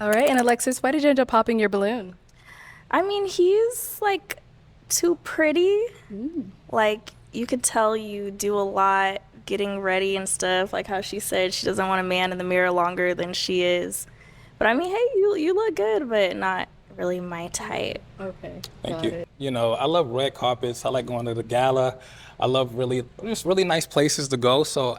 All right, and Alexis, why did you end up popping your balloon? I mean, he's like too pretty. Like, you could tell you do a lot getting ready and stuff. Like how she said she doesn't want a man in the mirror longer than she is. But I mean, hey, you look good, but not really my type. Okay, Thank got you. it. You know, I love red carpets. I like going to the gala. I love really just really nice places to go. So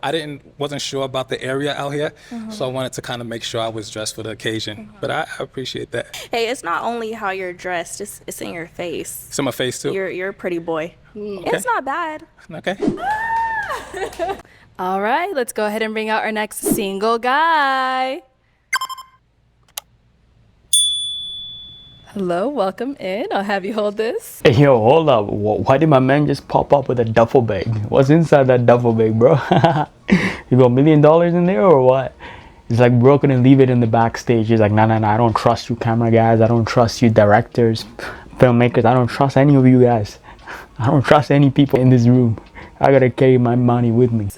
wasn't sure about the area out here. So I wanted to kind of make sure I was dressed for the occasion. But I appreciate that. Hey, it's not only how you're dressed, it's in your face. It's in my face too. You're a pretty boy. Okay. It's not bad. Okay. All right, let's go ahead and bring out our next single guy. Hello, welcome in. I'll have you hold this. Hey, yo, hold up. Why did my man just pop up with a duffel bag? What's inside that duffel bag, bro? You got $1 million in there or what? He's like, bro, couldn't leave it in the backstage. He's like, nah, I don't trust you camera guys. I don't trust you directors, filmmakers. I don't trust any of you guys. I don't trust any people in this room. I gotta carry my money with me.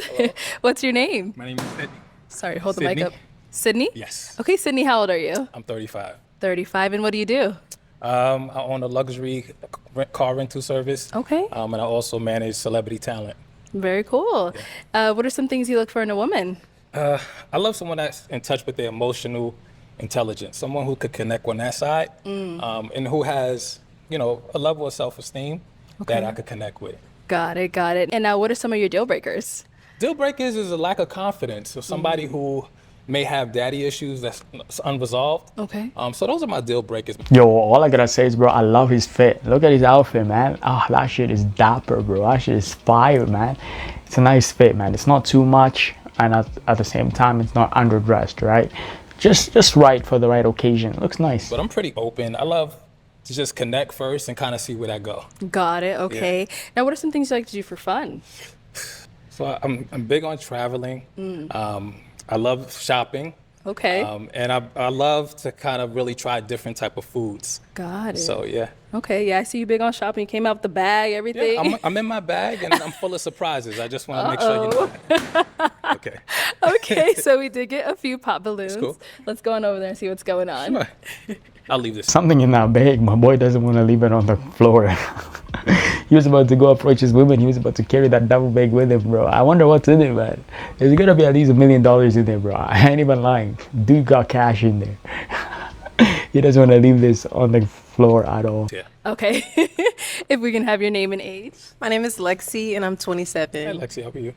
What's your name? My name is Sydney. Sorry, hold the Sydney. mic up. Sydney? Yes. Okay, Sydney, how old are you? I'm 35. 35, and what do you do? I own a luxury car rental service. Okay. And I also manage celebrity talent. Very cool. What are some things you look for in a woman? I love someone that's in touch with their emotional intelligence, someone who could connect on that side, and who has, a level of self-esteem that I could connect with. Got it, got it. And now, what are some of your deal breakers? Deal breakers is a lack of confidence. So somebody who may have daddy issues that's unresolved. Okay. So those are my deal breakers. Yo, all I gotta say is, bro, I love his fit. Look at his outfit, man. Oh, that shit is dapper, bro. That shit is fire, man. It's a nice fit, man. It's not too much, and at the same time, it's not underdressed, right? Just right for the right occasion. Looks nice. But I'm pretty open. I love to just connect first and kind of see where that go. Got it, okay. Now, what are some things you like to do for fun? So I'm big on traveling. I love shopping. Okay. And I love to kind of really try different type of foods. Got it. So yeah. Okay, yeah, I see you big on shopping. You came out with the bag, everything. Yeah, I'm in my bag and I'm full of surprises. I just want to make sure you know. Okay. Okay, so we did get a few pop balloons. cool. Let's go on over there and see what's going on. Sure. I'll leave this. Something in that bag. My boy doesn't want to leave it on the floor. He was about to go approach his woman. He was about to carry that double bag with him, bro. I wonder what's in it, man. There's gonna be at least $1 million in there, bro. I ain't even lying. Dude got cash in there. He doesn't want to leave this on the floor at all. Yeah. Okay. If we can have your name and age. My name is Lexi and I'm 27. Hey, Lexi, how are you?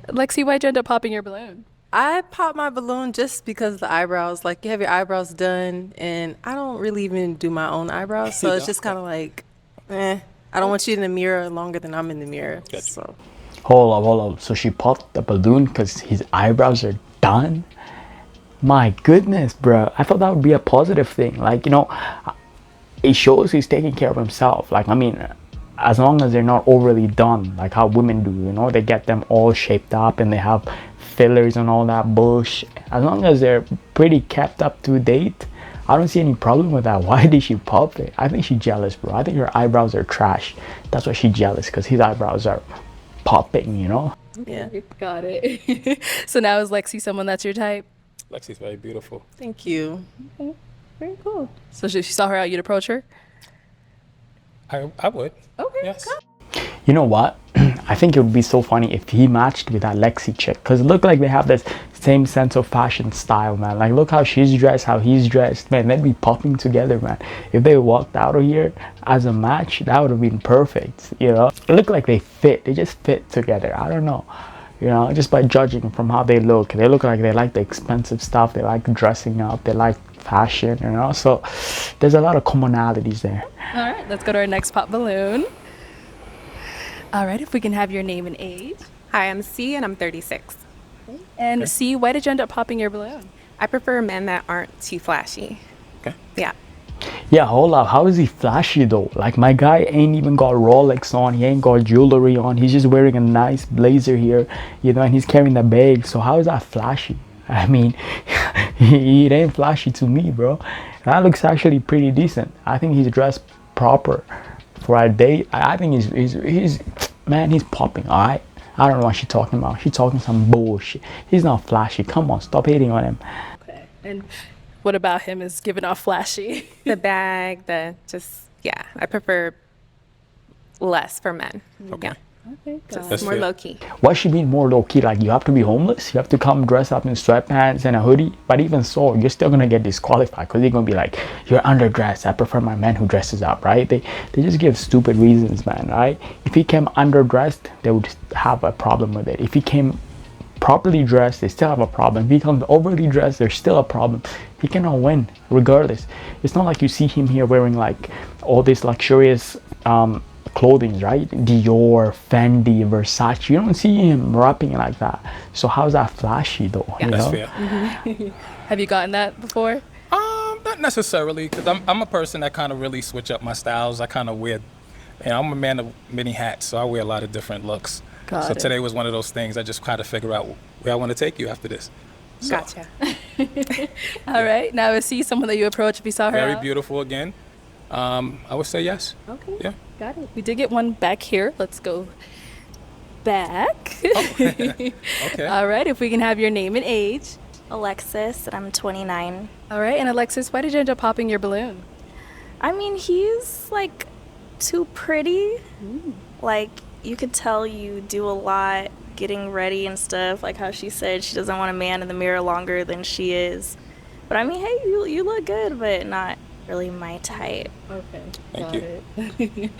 Lexi, why'd you end up popping your balloon? I popped my balloon just because of the eyebrows. Like, you have your eyebrows done, and I don't really even do my own eyebrows. So it's just kind of like, I don't want you in the mirror longer than I'm in the mirror. Gotcha. So Hold up. So she popped the balloon because his eyebrows are done? My goodness, bro. I thought that would be a positive thing. Like, it shows he's taking care of himself. Like, I mean, as long as they're not overly done, like how women do, they get them all shaped up and they have fillers and all that bullshit. As long as they're pretty kept up to date, I don't see any problem with that. Why did she pop it? I think she's jealous, bro. I think her eyebrows are trash. That's why she's jealous, because his eyebrows are popping, yeah. Got it. So now is Lexi someone that's your type? Lexi's very beautiful. Thank you. Very cool. So if she saw her out, you'd approach her? I would. Okay. Yes. You know what? I think it would be so funny if he matched with that Lexi chick, because it look like they have this same sense of fashion style, man. Like, look how she's dressed, how he's dressed, man. They'd be popping together, man. If they walked out of here as a match, that would have been perfect. It looked like they fit. They just fit together. I don't know. Just by judging from how they look like they like the expensive stuff. They like dressing up. They like fashion. So there's a lot of commonalities there. All right, let's go to our next pop balloon. All right, if we can have your name and age. Hi, I'm C and I'm 36. And C, why did you end up popping your balloon? I prefer men that aren't too flashy. Okay. Yeah. Yeah, hold up. How is he flashy though? Like, my guy ain't even got Rolex on. He ain't got jewelry on. He's just wearing a nice blazer here, and he's carrying the bag. So how is that flashy? I mean, it ain't flashy to me, bro. That looks actually pretty decent. I think he's dressed proper for a date. I think he's popping, all right? I don't know what she's talking about. She's talking some bullshit. He's not flashy. Come on, stop hating on him. Okay. And What about him is giving off flashy? The bag, I prefer less for men. Okay. Yeah. Okay, got That's More fair. low key. What she mean more low key? Like you have to be homeless? You have to come dressed up in sweatpants and a hoodie? But even so, you're still gonna get disqualified because they're gonna be like, you're underdressed. I prefer my man who dresses up, right? They just give stupid reasons, man, right? If he came underdressed, they would have a problem with it. If he came properly dressed, they still have a problem. If he comes overly dressed, there's still a problem. He cannot win regardless. It's not like you see him here wearing like all this luxurious clothing, right? Dior, Fendi, Versace. You don't see him rapping like that. So how's that flashy though? You That's know? fair. Have you gotten that before? Not necessarily, because I'm a person that kind of really switch up my styles. I kind of wear, I'm a man of many hats, so I wear a lot of different looks. Got so it. today was one of those things. I just kind of figure out where I want to take you after this. So, Gotcha. All right. Now, is he someone that you approach if you saw her Very out? beautiful again. I would say yes. Okay. Yeah. Got it. We did get one back here. Let's go back. Okay. All right. If we can have your name and age. Alexis, and I'm 29. All right. And Alexis, why did you end up popping your balloon? I mean, he's like too pretty. Like, you could tell you do a lot getting ready and stuff. Like how she said she doesn't want a man in the mirror longer than she is. But I mean, hey, you look good, but not really my type. Okay. Thank you.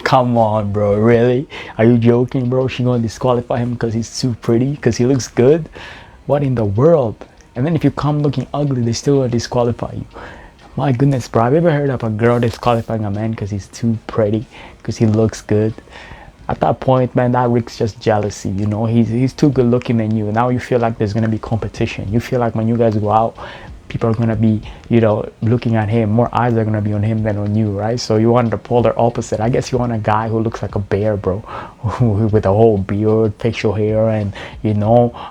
Come on, bro. Really? Are you joking, bro? She gonna disqualify him because he's too pretty? Because he looks good? What in the world? And then if you come looking ugly, they still gonna disqualify you. My goodness, bro. Have you ever heard of a girl disqualifying a man because he's too pretty? Because he looks good? At that point, man, that risk's just jealousy, you know? He's too good looking than you. Now you feel like there's gonna be competition. You feel like when you guys go out, people are gonna be, looking at him. More eyes are gonna be on him than on you, right? So you want the polar opposite. I guess you want a guy who looks like a bear, bro, with a whole beard, facial hair, and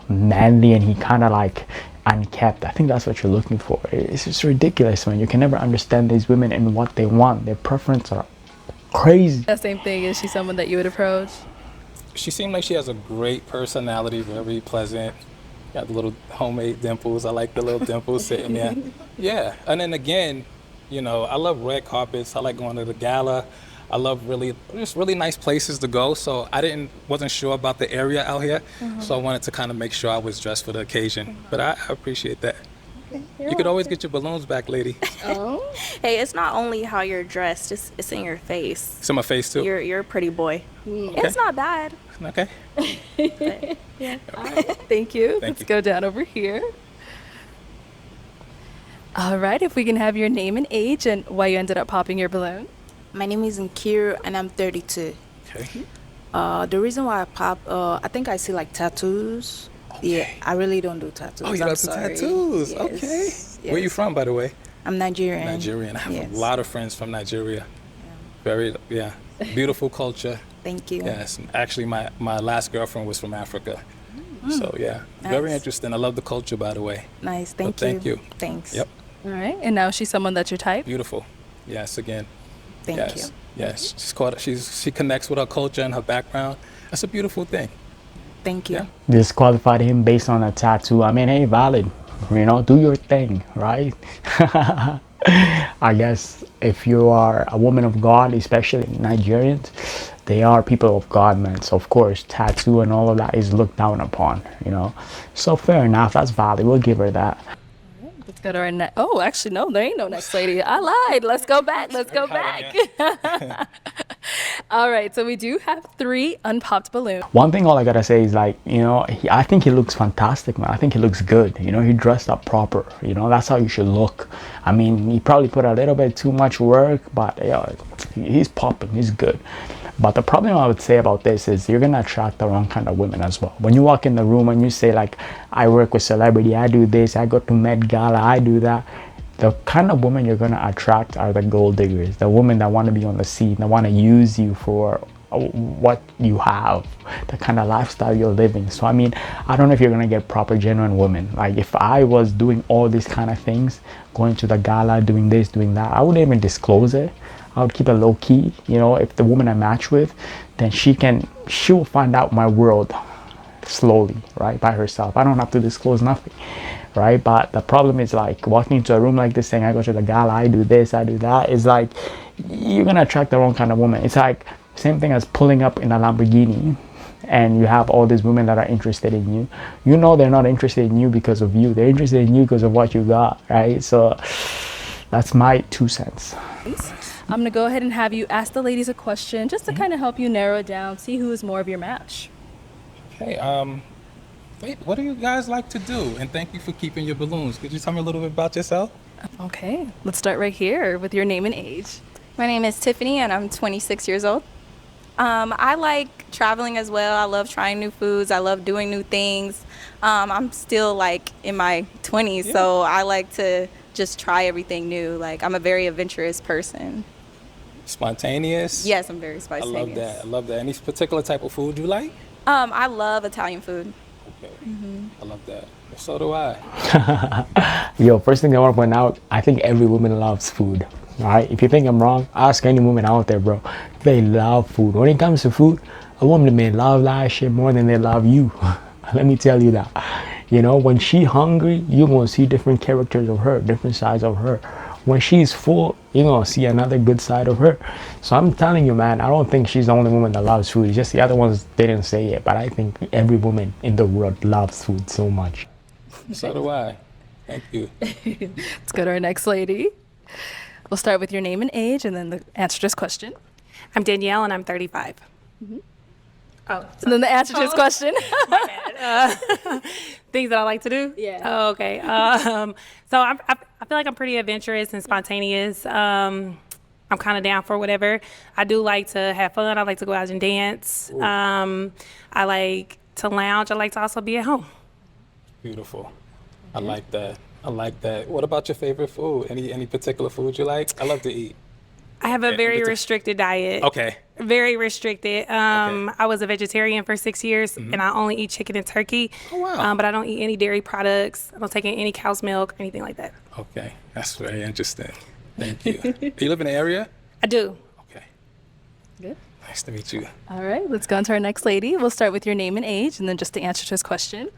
manly, and he kind of like unkept. I think that's what you're looking for. It's just ridiculous, man. You can never understand these women and what they want. Their preferences are crazy. That same thing. Is she someone that you would approach? She seemed like she has a great personality, very pleasant. Got the little homemade dimples. I like the little dimples sitting there. Yeah. And then again, I love red carpets. I like going to the gala. I love just really nice places to go. So I wasn't sure about the area out here. So I wanted to kind of make sure I was dressed for the occasion. But I appreciate that. You could always get your balloons back, lady. Oh. Hey, it's not only how you're dressed, it's in your face. It's in my face too. You're a pretty boy. It's not bad. Okay. Thank you. Thank Let's you. go down over here. All right. If we can have your name and age and why you ended up popping your balloon. My name is Nkiru and I'm 32. Okay. The reason why I pop, I think I see like tattoos. Yeah, I really don't do tattoos. Oh, you I'm love the sorry. tattoos. Yes, Okay. Where you yes. from, by the way? I'm Nigerian. Nigerian. I have Yes. a lot of friends from Nigeria. Very, beautiful culture. Thank you. Yes. Actually, my last girlfriend was from Africa. So, yeah. Very Nice. interesting. I love the culture, by the way. Nice. Thank Well, you. thank you. Thanks. Yep. All right. And now she's someone that's your type. Beautiful. Yes, again. Thank yes. you. Yes. She connects with her culture and her background. That's a beautiful thing. Thank you. Yeah. Disqualified him based on a tattoo. I mean, hey, valid. Do your thing, right? I guess if you are a woman of God, especially Nigerians, they are people of God, man. So of course, tattoo and all of that is looked down upon, So fair enough. That's valid. We'll give her that. Let's go to our next. Oh, actually, no, there ain't no next lady. I lied. Let's go back. Let's go back. All right. So we do have 3 unpopped balloons. One thing all I gotta say is like, I think he looks fantastic, man. I think he looks good. He dressed up proper. That's how you should look. I mean, he probably put a little bit too much work, but he's popping. He's good. But the problem I would say about this is you're gonna attract the wrong kind of women as well. When you walk in the room and you say like, I work with celebrity, I do this, I go to Met Gala, I do that. The kind of women you're gonna attract are the gold diggers, the women that want to be on the scene, that want to use you for what you have, the kind of lifestyle you're living. So I mean, I don't know if you're gonna get proper genuine women. Like if I was doing all these kind of things, going to the gala, doing this, doing that, I wouldn't even disclose it. I would keep it low key. If the woman I match with, then she will find out my world slowly, right, by herself. I don't have to disclose nothing. right? But the problem is like walking into a room like this saying I go to the gala, I do this, I do that, is like you're gonna attract the wrong kind of woman. It's like same thing as pulling up in a Lamborghini and you have all these women that are interested in you. You know they're not interested in you because of you. They're interested in you because of what you got, right? So that's my 2 cents. I'm going to go ahead and have you ask the ladies a question just to kind of help you narrow it down, see who is more of your match. Hey, wait, what do you guys like to do? And thank you for keeping your balloons. Could you tell me a little bit about yourself? Okay, let's start right here with your name and age. My name is Tiffany, and I'm 26 years old. I like traveling as well. I love trying new foods. I love doing new things. I'm still like in my 20s, so I like to just try everything new. Like, I'm a very adventurous person. Spontaneous? Yes, I'm very I spontaneous. love that. I love that. Any particular type of food you like? I love Italian food. Okay. I love that. So do I. Yo, first thing I want to point out, I think every woman loves food. All right, if you think I'm wrong, ask any woman out there, bro. They love food. When it comes to food, a woman may love that shit more than they love you. Let me tell you that. You know, when she hungry, you're gonna see different characters of her, different sides of her. When she's full, you're gonna see another good side of her. So I'm telling you, man, I don't think she's the only woman that loves food. It's just the other ones didn't say it, but I think every woman in the world loves food so much. So do I. Thank you. Let's go to our next lady. We'll start with your name and age and then the answer to this question. I'm Danielle, and I'm 35. Oh, And then the answer to this question. Things that I like to do? Yeah. Oh, okay. So I feel like I'm pretty adventurous and spontaneous. I'm kind of down for whatever. I do like to have fun. I like to go out and dance. I like to lounge. I like to also be at home. Beautiful. I like that. I like that. What about your favorite food? Any particular food you like? I love to eat. I have a very restricted diet. Okay. Very restricted. I was a vegetarian for 6 years, and I only eat chicken and turkey. Oh, wow. But I don't eat any dairy products. I don't take in any cow's milk, anything like that. Okay. That's very interesting. Thank you. Do you live in the area? I do. Okay. Good. Nice to meet you. All right, let's go on to our next lady. We'll start with your name and age and then just the answer to this question.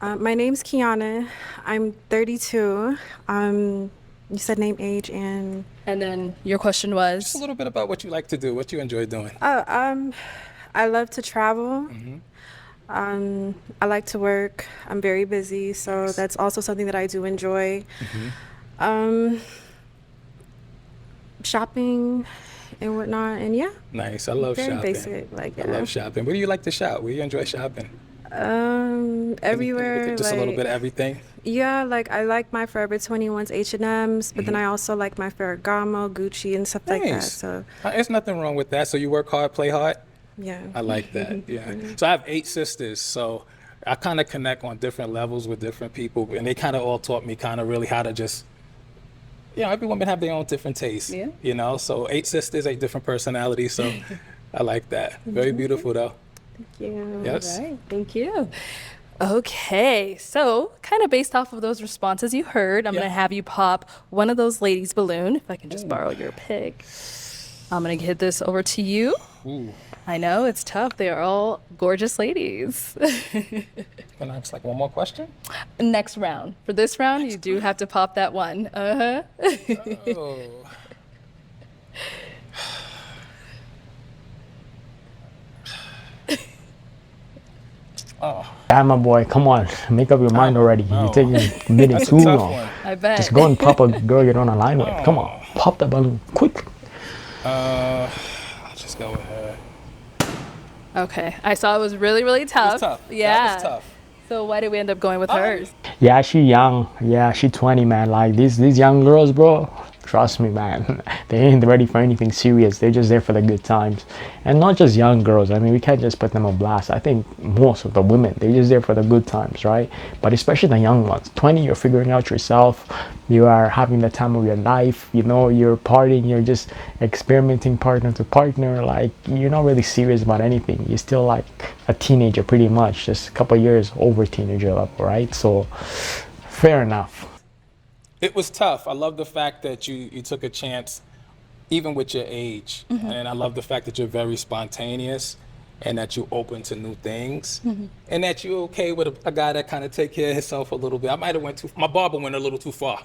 My name's Kiana. I'm 32. You said name, age, and then your question was? Just a little bit about what you like to do, what you enjoy doing. I love to travel. I like to work. I'm very busy, so that's also something that I do enjoy. Shopping and whatnot, and yeah. Nice. I love very shopping. basic, like I love shopping. Where do you like to shop? Where do you enjoy shopping? Everywhere. Just like, a little bit of everything. Yeah, like I like my Forever 21's H&M's, but then I also like my Ferragamo, Gucci, and stuff like that. Nice. So There's nothing wrong with that. So you work hard, play hard? yeah. I like that. Yeah. So I have 8 sisters. So I kind of connect on different levels with different people. And they kind of all taught me kind of really how to just, every woman have their own different tastes. Yeah. So 8 sisters, 8 different personalities. So I like that. Very beautiful though. Thank you. Yes. All right, thank you. Okay, so kind of based off of those responses you heard, I'm going to have you pop one of those ladies' balloon, if I can just borrow your pick. I'm going to get this over to you. Ooh. I know, it's tough. They are all gorgeous ladies. Can I ask like one more question? Next round. For this round, you do have to pop that one. Oh. Oh. Yeah, my boy, come on, make up your mind already. No. You're taking a minute That's too a tough long. one. I bet. Just go and pop a girl you're on a line with. Come on, pop the balloon, quick. I'll just go with her. Okay, I saw it was really, really tough. It was tough. Yeah. That was tough. So why did we end up going with hers? Yeah, she young. Yeah, she 20, man. Like these young girls, bro. Trust me, man. They ain't ready for anything serious. They're just there for the good times. And not just young girls. I mean, we can't just put them on blast. I think most of the women, they're just there for the good times, right? But especially the young ones. 20, you're figuring out yourself. You are having the time of your life. You're partying. You're just experimenting partner to partner. Like, you're not really serious about anything. You're still like a teenager pretty much. Just a couple years over teenager level, right? So, fair enough. It was tough. I love the fact that you took a chance, even with your age. And I love the fact that you're very spontaneous. and that you're open to new things, and that you're okay with a guy that kind of take care of himself a little bit. I might have my barber went a little too far.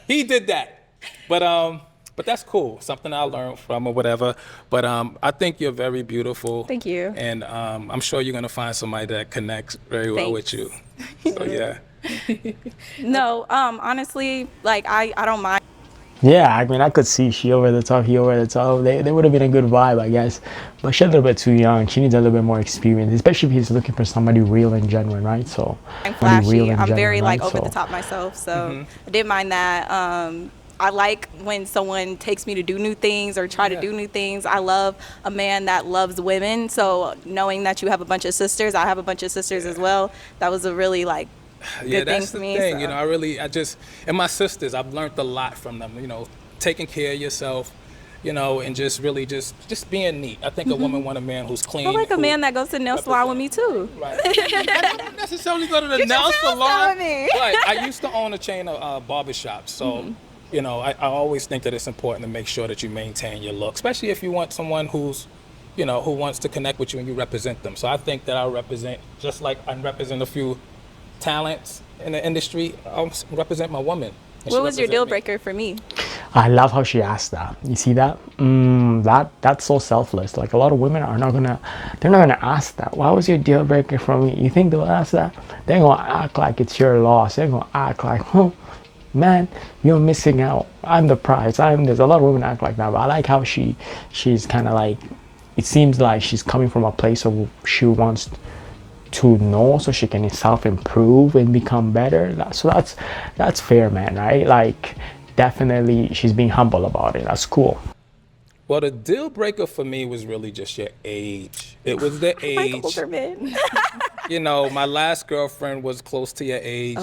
He did that, but that's cool. Something I learned from or whatever. But I think you're very beautiful. Thank you. And I'm sure you're gonna find somebody that connects very well with you. So yeah. No, honestly, like I don't mind. Yeah, I mean, I could see she over the top, he over the top. They would have been a good vibe, I guess. But she's a little bit too young. She needs a little bit more experience, especially if he's looking for somebody real and genuine, right? So I'm flashy. I'm very right? like over the top myself, so I didn't mind that. I like when someone takes me to do new things or try to do new things. I love a man that loves women. So knowing that you have a bunch of sisters, I have a bunch of sisters as well. That was a really like Yeah, good that's thing for the me. thing. So. You know, and my sisters, I've learned a lot from them. You know, taking care of yourself, you know, and just really just being neat. I think a woman want a man who's clean. I like a man that goes to the nail salon with me too. Right. I don't necessarily go to the nail salon. But I used to own a chain of barbershops, so you know, I always think that it's important to make sure that you maintain your look, especially if you want someone who's, you know, who wants to connect with you and you represent them. So I think that I represent, just like I represent a few talents in the industry, I'll represent my woman. What was your deal breaker for me? I love how she asked that. You see that? That's so selfless. Like a lot of women they're not gonna ask that. Why was your deal breaker for me? You think they'll ask that? They're gonna act like it's your loss. They're gonna act like, man, you're missing out. I'm the prize. There's a lot of women act like that, but I like how she's kind of like, it seems like she's coming from a place of she wants to know so she can self-improve and become better. So that's fair, man, right? Like, definitely she's being humble about it. That's cool. Well, the deal breaker for me was really just your age. It was the age. Like older men. You know, my last girlfriend was close to your age.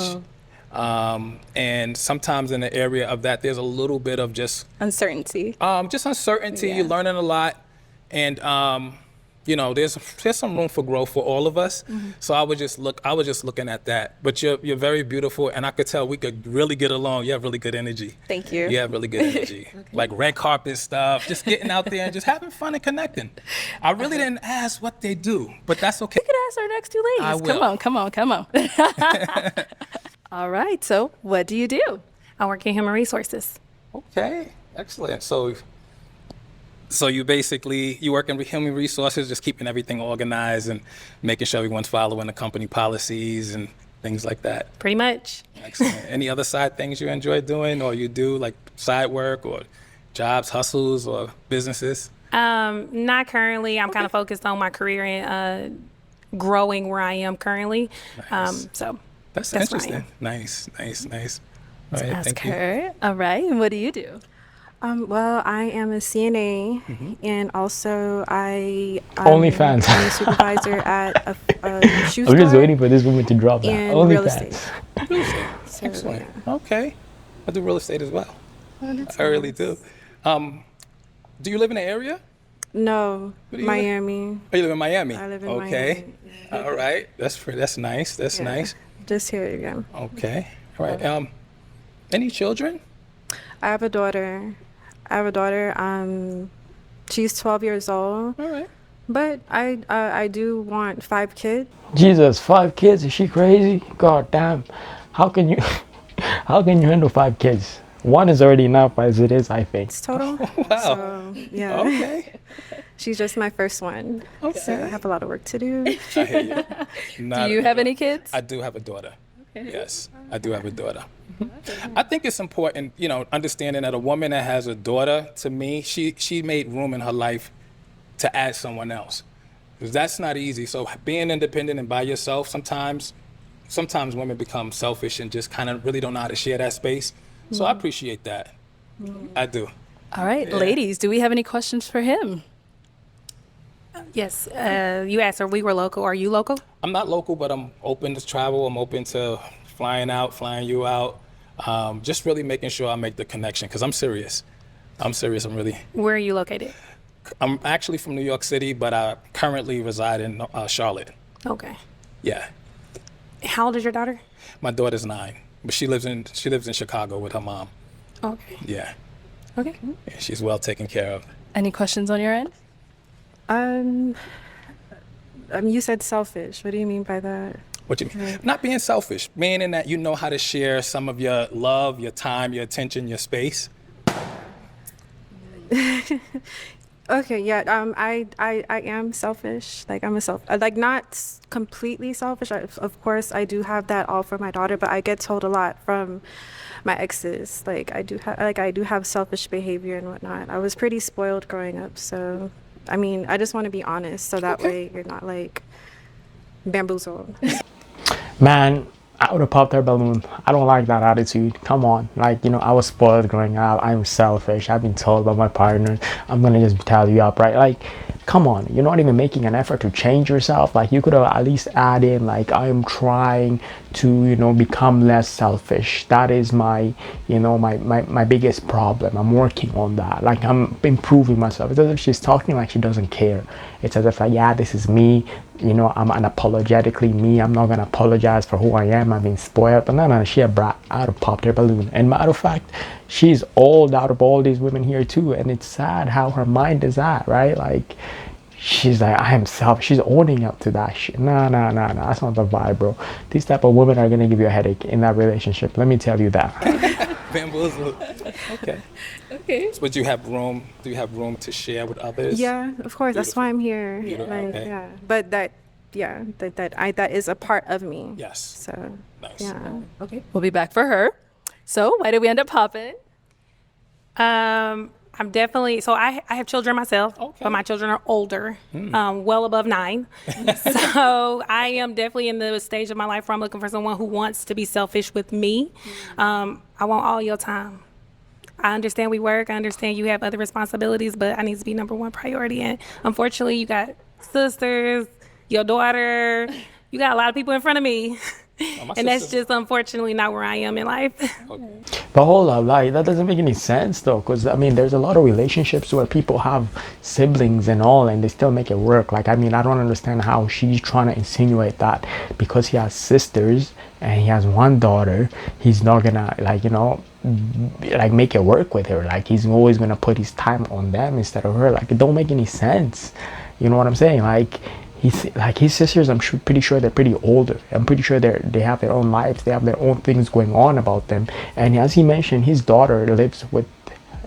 And sometimes in the area of that, there's a little bit of just uncertainty. Just uncertainty. You're learning a lot, and you know, there's some room for growth for all of us. So I was just looking at that. But you're very beautiful, and I could tell we could really get along. You have really good energy. Thank you. You have really good energy. Like red carpet stuff, just getting out there and just having fun and connecting. I really didn't ask what they do, but that's okay. We could ask our next two ladies. I will. Come on. All right, so what do you do? I work in human resources. Okay, excellent. So you work in human resources, just keeping everything organized and making sure everyone's following the company policies and things like that. Pretty much. Excellent. Any other side things you enjoy doing, or you do like side work or jobs, hustles, or businesses? Not currently. I'm kind of focused on my career and growing where I am currently. Nice. So that's interesting. Nice. All right, Ask thank you. her. All right, and what do you do? Well, I am a CNA, and also I OnlyFans. I'm a supervisor at a shoe I'm just store waiting for this woman to drop that. and real OnlyFans. estate. Real estate. So, Excellent. yeah. Okay. I do real estate as well. I really do. Do you live in the area? No, Where do you Miami. Oh, you live in Miami? I live in Okay. Miami. All right. That's nice. That's Yeah. nice. Just here again. Okay. All right. Any children? I have a daughter. She's 12 years old. All right. But I do want 5 kids. Jesus, 5 kids? Is she crazy? God damn. How can you handle 5 kids? 1 is already enough as it is, I think. It's total. Wow. So, yeah. Okay. She's just my first one. Okay. So I have a lot of work to do. I hear you. Do you have any kids? I do have a daughter. Okay. Yes, I do have a daughter. I think it's important, you know, understanding that a woman that has a daughter, to me, she made room in her life to add someone else. Because that's not easy. So being independent and by yourself, sometimes women become selfish and just kind of really don't know how to share that space. So I appreciate that. I do. All right, ladies, do we have any questions for him? Yes. You asked her, we were local. Are you local? I'm not local, but I'm open to travel. I'm open to flying out, you out. Just really making sure I make the connection because I'm serious. I'm really. Where are you located? I'm actually from New York City, but I currently reside in Charlotte. Okay. Yeah. How old is your daughter? My daughter's 9, but she lives in Chicago with her mom. Okay. Yeah. Okay. Yeah, she's well taken care of. Any questions on your end? You said selfish. What do you mean by that? What you mean? Not being selfish, meaning that you know how to share some of your love, your time, your attention, your space. Okay, yeah. I am selfish. Like I'm like not completely selfish. Of course, I do have that all for my daughter, but I get told a lot from my exes. Like I do have selfish behavior and whatnot. I was pretty spoiled growing up, so I mean, I just want to be honest, so that way you're not like bamboozled. Man, I would have popped her balloon. I don't like that attitude. Come on. Like, you know, I was spoiled growing up. I'm selfish. I've been told by my partners, I'm going to just tell you up, right? Like, come on. You're not even making an effort to change yourself. Like, you could have at least add in, like, I am trying to, you know, become less selfish. That is my, you know, my biggest problem. I'm working on that. Like, I'm improving myself. It's as if she's talking like she doesn't care. It's as if, like, yeah, this is me. You know, I'm unapologetically me. I'm not gonna apologize for who I am. I've been spoiled. But no, she a brat. I'd have popped her balloon. And matter of fact, she's old out of all these women here too. And it's sad how her mind is at, right? Like, she's like, I am selfish. She's owning up to that shit. No. That's not the vibe, bro. These type of women are gonna give you a headache in that relationship. Let me tell you that. Bamboozled. Okay. Okay. So, would you have room? Do you have room to share with others? Yeah, of course. That's why I'm here. Beautiful. Like, Okay. yeah. But that is a part of me. Yes. So, Nice. yeah. Okay. We'll be back for her. So why did we end up popping? I'm definitely, so I have children myself, but my children are older, well above 9. So I am definitely in the stage of my life where I'm looking for someone who wants to be selfish with me. I want all your time. I understand we work. I understand you have other responsibilities, but I need to be number one priority. And unfortunately, you got sisters, your daughter, you got a lot of people in front of me. And that's just unfortunately not where I am in life. But hold up, like, that doesn't make any sense though, because I mean, there's a lot of relationships where people have siblings and all, and they still make it work. Like, I mean, I don't understand how she's trying to insinuate that because he has sisters and he has one daughter, he's not gonna, like, you know, like, make it work with her. Like, he's always gonna put his time on them instead of her. Like, it don't make any sense. You know what I'm saying? Like, his sisters, I'm pretty sure they're pretty older. I'm pretty sure they have their own lives. They have their own things going on about them. And as he mentioned, his daughter lives with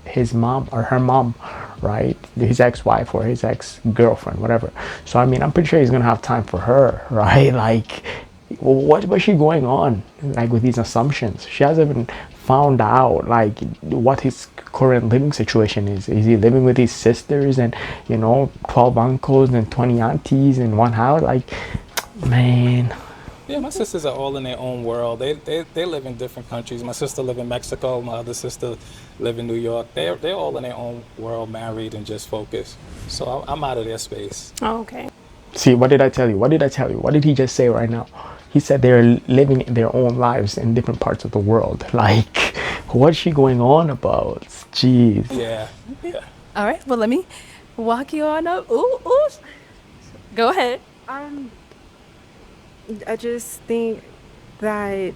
his mom or her mom, right? His ex-wife or his ex-girlfriend, whatever. So I mean, I'm pretty sure he's gonna have time for her, right? Like, what was she going on, like, with these assumptions? She hasn't even found out, like, what his current living situation is. Is he living with his sisters and, you know, 12 uncles and 20 aunties in one house? Like, man. Yeah, my sisters are all in their own world. They live in different countries. My sister live in Mexico. My other sister live in New York. They're all in their own world, married and just focused. So I'm out of their space. Oh, okay. See, what did I tell you? What did he just say right now? He said they're living their own lives in different parts of the world. Like, what's she going on about? Jeez. Yeah. All right. Well, let me walk you on up. Ooh. Go ahead. I just think that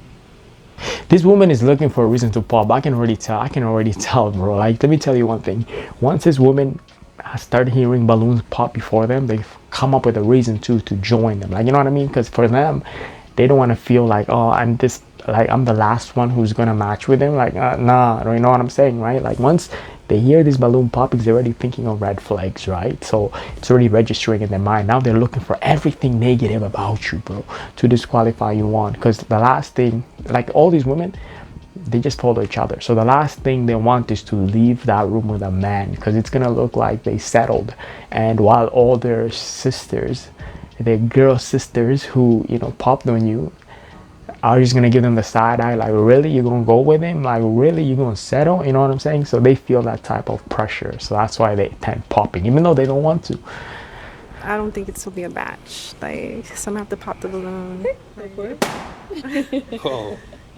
This woman is looking for a reason to pop. I can already tell, bro. Like, let me tell you one thing. Once this woman has started hearing balloons pop before them, they've come up with a reason to join them. Like, you know what I mean? Because for them, they don't want to feel like, oh, I'm the last one who's gonna match with him. Like, nah, you know what I'm saying, right? Like, once they hear this balloon popping, they're already thinking of red flags, right? So it's already registering in their mind. Now they're looking for everything negative about you, bro, to disqualify you on. Because the last thing, like, all these women, they just follow each other. So the last thing they want is to leave that room with a man, because it's gonna look like they settled. And while all their sisters, their girl sisters who, you know, popped on you, are just gonna give them the side eye, like, really, you're gonna go with him? Like, really, you're gonna settle? You know what I'm saying? So they feel that type of pressure. So that's why they tend popping, even though they don't want to. I don't think it's will be a match. Like, some have to pop the balloon. Cool.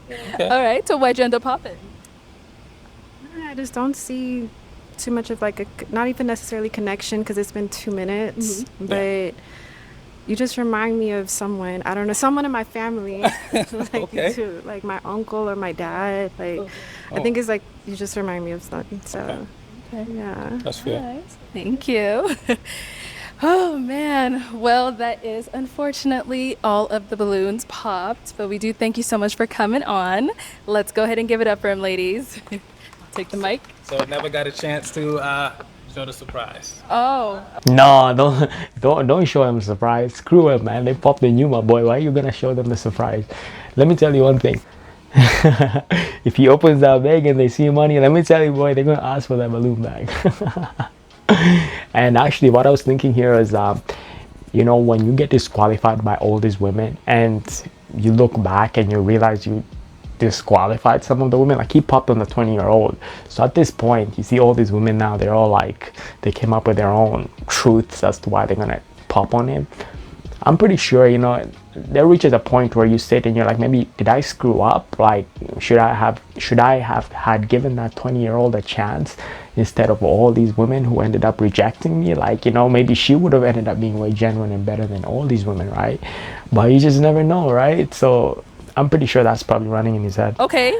Okay. All right. So why'd you end up popping? I just don't see too much of, like, not even necessarily connection, because it's been 2 minutes, but you just remind me of someone, I don't know, someone in my family, like you too, like my uncle or my dad. Like, I think it's like, you just remind me of something. So, yeah. That's fair. Nice. Thank you. Oh man, well that is unfortunately all of the balloons popped, but we do thank you so much for coming on. Let's go ahead and give it up for him, ladies. I'll take the mic. So I never got a chance to show the surprise. Oh. No, don't show them surprise. Screw it, man. They popped the new, my boy. Why are you gonna show them the surprise? Let me tell you one thing. If he opens that bag and they see money, let me tell you, boy, they're gonna ask for that balloon bag. And actually, what I was thinking here is, you know, when you get disqualified by all these women, and you look back and you realize you disqualified some of the women, like he popped on the 20-year-old. So at this point, you see all these women now, they're all like, they came up with their own truths as to why they're gonna pop on him. I'm pretty sure, you know, there reaches a point where you sit and you're like, maybe did I screw up? Like, should I have had given that 20-year-old a chance instead of all these women who ended up rejecting me? Like, you know, maybe she would have ended up being way genuine and better than all these women, right? But you just never know, right? So I'm pretty sure that's probably running in his head. Okay.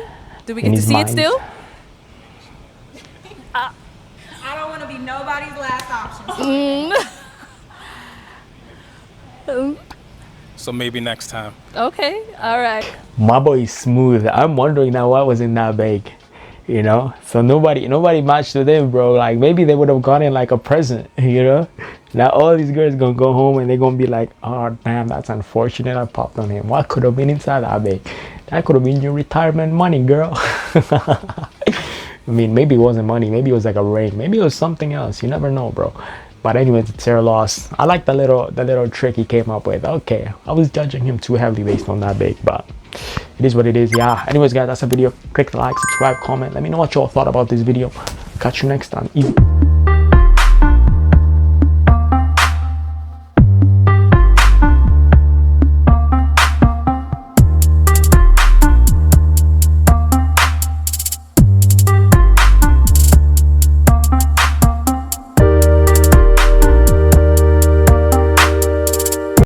Do we get to see it still? I don't want to be nobody's last option. So maybe next time. Okay, all right. My boy is smooth. I'm wondering now what was in that bag, you know? So nobody matched with him, bro. Like, maybe they would have gotten like a present, you know? Now all these girls gonna go home and they're gonna be like, oh damn, that's unfortunate, I popped on him. What could have been inside that bag? That could have been your retirement money, girl. I mean, maybe it wasn't money, maybe it was like a ring, maybe it was something else. You never know, bro. But anyways, it's their loss. I like the little trick he came up with. Okay, I was judging him too heavily based on that bait, but it is what it is. Yeah. Anyways, guys, that's a video. Click the like, subscribe, comment. Let me know what y'all thought about this video. Catch you next time.